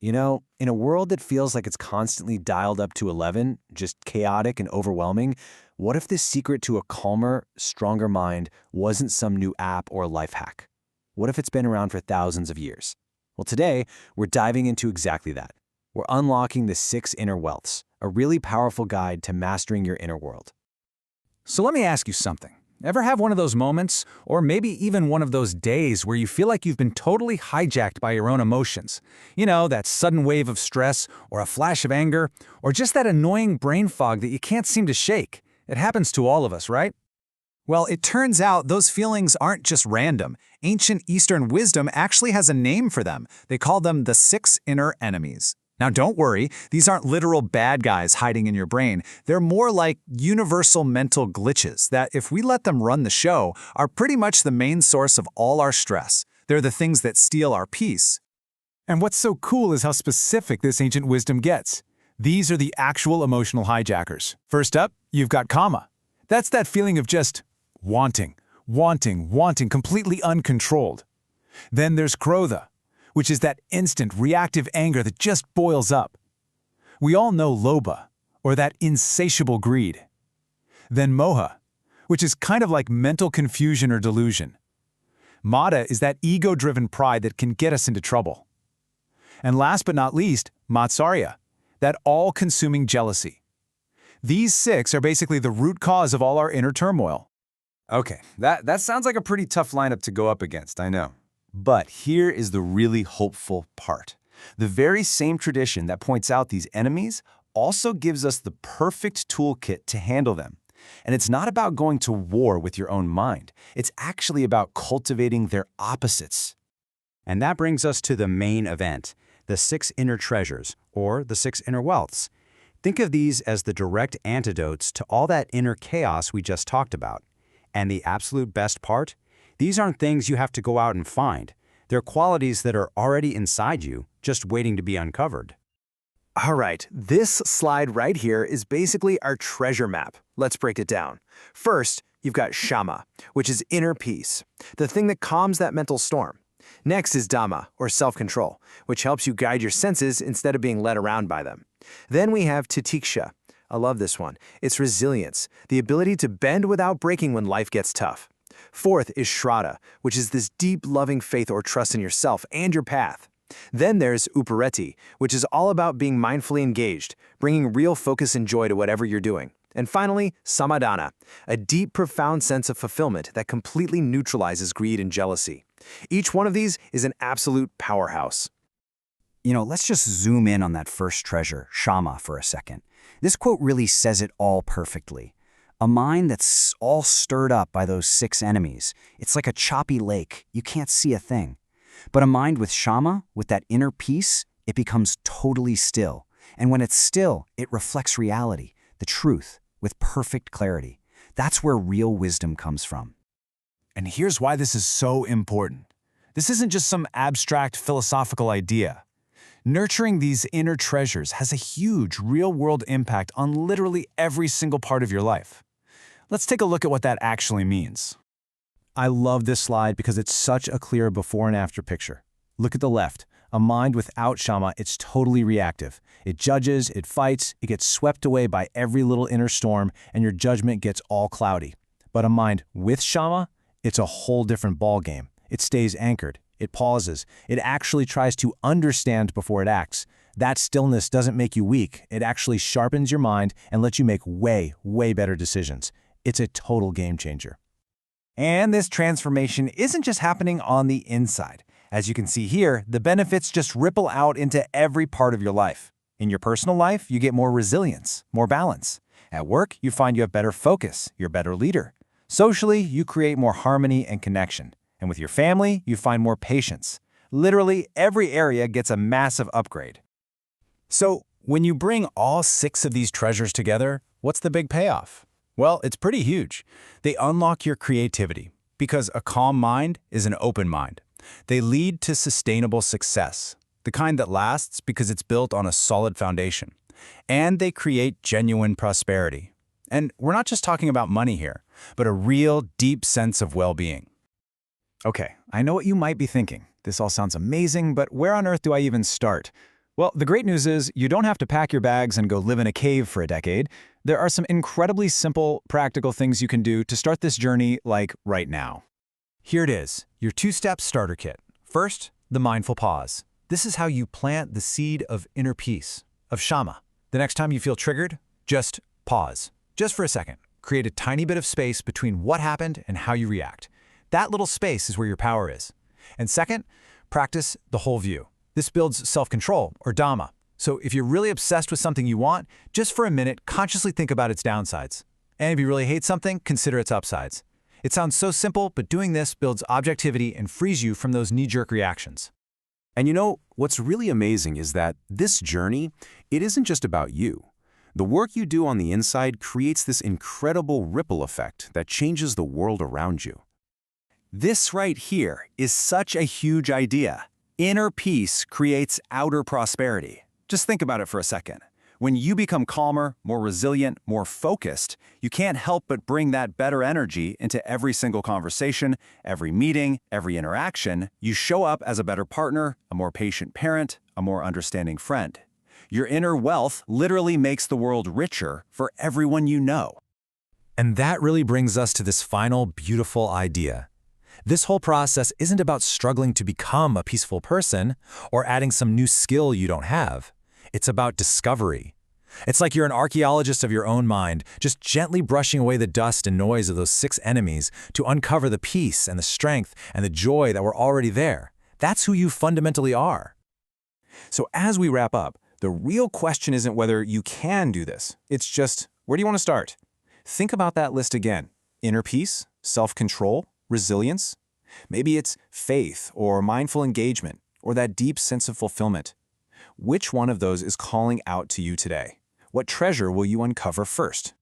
In a world that feels like it's constantly dialed up to 11, just chaotic and overwhelming, what if the secret to a calmer, stronger mind wasn't some new app or life hack? What if it's been around for thousands of years? Well, today, we're diving into exactly that. We're unlocking the 6 inner wealths, a really powerful guide to mastering your inner world. So let me ask you something. Ever have one of those moments, or maybe even one of those days where you feel like you've been totally hijacked by your own emotions? That sudden wave of stress, or a flash of anger, or just that annoying brain fog that you can't seem to shake. It happens to all of us, right? Well, it turns out those feelings aren't just random. Ancient Eastern wisdom actually has a name for them. They call them the 6 inner enemies. Now don't worry, these aren't literal bad guys hiding in your brain. They're more like universal mental glitches that, if we let them run the show, are pretty much the main source of all our stress. They're the things that steal our peace. And what's so cool is how specific this ancient wisdom gets. These are the actual emotional hijackers. First up, you've got kama. That's that feeling of just wanting, completely uncontrolled. Then there's krodha, which is that instant, reactive anger that just boils up. We all know lobha, or that insatiable greed. Then moha, which is kind of like mental confusion or delusion. Mada is that ego-driven pride that can get us into trouble. And last but not least, matsarya, that all-consuming jealousy. These 6 are basically the root cause of all our inner turmoil. Okay, that sounds like a pretty tough lineup to go up against, I know. But here is the really hopeful part. The very same tradition that points out these enemies also gives us the perfect toolkit to handle them. And it's not about going to war with your own mind. It's actually about cultivating their opposites. And that brings us to the main event, the 6 inner treasures, or the 6 inner wealths. Think of these as the direct antidotes to all that inner chaos we just talked about. And the absolute best part? These aren't things you have to go out and find. They're qualities that are already inside you, just waiting to be uncovered. All right, this slide right here is basically our treasure map. Let's break it down. First, you've got shama, which is inner peace, the thing that calms that mental storm. Next is dhamma, or self-control, which helps you guide your senses instead of being led around by them. Then we have titiksha. I love this one. It's resilience, the ability to bend without breaking when life gets tough. Fourth is shraddha, which is this deep, loving faith or trust in yourself and your path. Then there's upareti, which is all about being mindfully engaged, bringing real focus and joy to whatever you're doing. And finally, samadhana, a deep, profound sense of fulfillment that completely neutralizes greed and jealousy. Each one of these is an absolute powerhouse. Let's just zoom in on that first treasure, shama, for a second. This quote really says it all perfectly. A mind that's all stirred up by those 6 enemies. It's like a choppy lake. You can't see a thing. But a mind with shama, with that inner peace, it becomes totally still. And when it's still, it reflects reality, the truth, with perfect clarity. That's where real wisdom comes from. And here's why this is so important. This isn't just some abstract philosophical idea. Nurturing these inner treasures has a huge real-world impact on literally every single part of your life. Let's take a look at what that actually means. I love this slide because it's such a clear before and after picture. Look at the left. A mind without shama, it's totally reactive. It judges, it fights, it gets swept away by every little inner storm, and your judgment gets all cloudy. But a mind with shama, it's a whole different ballgame. It stays anchored. It pauses. It actually tries to understand before it acts. That stillness doesn't make you weak. It actually sharpens your mind and lets you make way better decisions. It's a total game changer. And this transformation isn't just happening on the inside. As you can see here, the benefits just ripple out into every part of your life. In your personal life, you get more resilience, more balance. At work, you find you have better focus, you're a better leader. Socially, you create more harmony and connection. And with your family, you find more patience. Literally, every area gets a massive upgrade. So, when you bring all 6 of these treasures together, what's the big payoff? Well, it's pretty huge. They unlock your creativity, because a calm mind is an open mind. They lead to sustainable success, the kind that lasts because it's built on a solid foundation. And they create genuine prosperity. And we're not just talking about money here, but a real, deep sense of well-being. Okay, I know what you might be thinking. This all sounds amazing, but where on earth do I even start? Well, the great news is you don't have to pack your bags and go live in a cave for a decade. There are some incredibly simple, practical things you can do to start this journey, like right now. Here it is, your two-step starter kit. First, the mindful pause. This is how you plant the seed of inner peace, of shama. The next time you feel triggered, just pause. Just for a second. Create a tiny bit of space between what happened and how you react. That little space is where your power is. And second, practice the whole view. This builds self-control, or dogma. So if you're really obsessed with something you want, just for a minute, consciously think about its downsides. And if you really hate something, consider its upsides. It sounds so simple, but doing this builds objectivity and frees you from those knee-jerk reactions. And you know, what's really amazing is that this journey, it isn't just about you. The work you do on the inside creates this incredible ripple effect that changes the world around you. This right here is such a huge idea. Inner peace creates outer prosperity. Just think about it for a second. When you become calmer, more resilient, more focused, you can't help but bring that better energy into every single conversation, every meeting, every interaction. You show up as a better partner, a more patient parent, a more understanding friend. Your inner wealth literally makes the world richer for everyone you know. And that really brings us to this final beautiful idea. This whole process isn't about struggling to become a peaceful person or adding some new skill you don't have. It's about discovery. It's like you're an archaeologist of your own mind, just gently brushing away the dust and noise of those 6 enemies to uncover the peace and the strength and the joy that were already there. That's who you fundamentally are. So as we wrap up, the real question isn't whether you can do this. It's just, where do you want to start? Think about that list again. Inner peace, self-control, resilience. Maybe it's faith or mindful engagement or that deep sense of fulfillment. Which one of those is calling out to you today? What treasure will you uncover first?